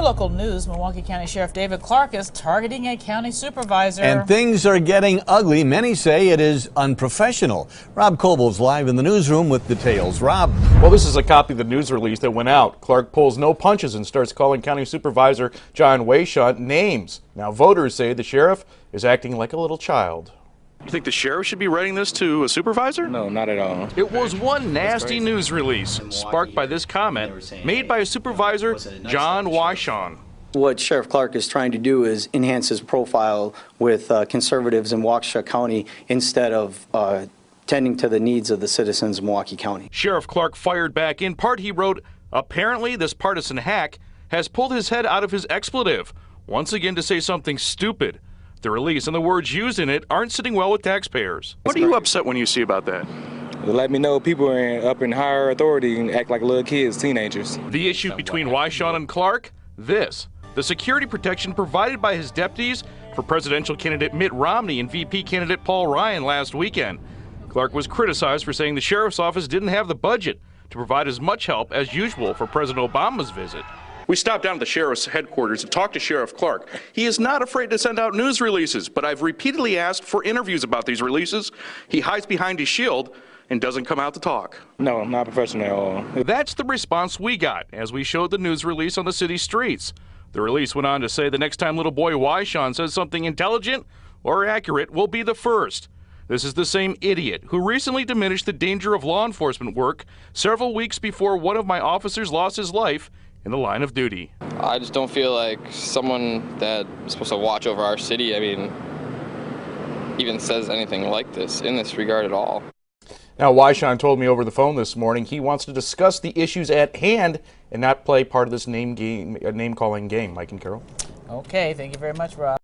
local news, Milwaukee County Sheriff David Clarke is targeting a county supervisor. And things are getting ugly. Many say it is unprofessional. Rob Koebel's live in the newsroom with details. Rob. Well, this is a copy of the news release that went out. Clarke pulls no punches and starts calling County Supervisor John Weishan names. Now, voters say the sheriff is acting like a little child. You think the sheriff should be writing this to a supervisor? No, not at all. It was one nasty news release sparked by this comment made by a supervisor, John Weishan. What Sheriff Clarke is trying to do is enhance his profile with conservatives in Waukesha County instead of tending to the needs of the citizens of Milwaukee County. Sheriff Clarke fired back. In part, he wrote, "Apparently this partisan hack has pulled his head out of his expletive, once again to say something stupid. The release and the words used in it aren't sitting well with taxpayers." What are you upset when you see about that? Let me know people are up in higher authority and act like little kids, teenagers. The issue between Weishan and Clarke? This. The security protection provided by his deputies for presidential candidate Mitt Romney and VP candidate Paul Ryan last weekend. Clarke was criticized for saying the sheriff's office didn't have the budget to provide as much help as usual for President Obama's visit. We stopped down at the sheriff's headquarters and talked to Sheriff Clarke. He is not afraid to send out news releases, but I've repeatedly asked for interviews about these releases. He hides behind his shield and doesn't come out to talk. No, I'm not professional at all. That's the response we got as we showed the news release on the city streets. The release went on to say the next time little boy Weishan says something intelligent or accurate, we'll be the first. This is the same idiot who recently diminished the danger of law enforcement work several weeks before one of my officers lost his life in the line of duty. I just don't feel like someone that is supposed to watch over our city, even says anything like this in this regard at all. Now, Weishan told me over the phone this morning he wants to discuss the issues at hand and not play part of this name calling game. Mike and Carol. Okay, thank you very much, Rob.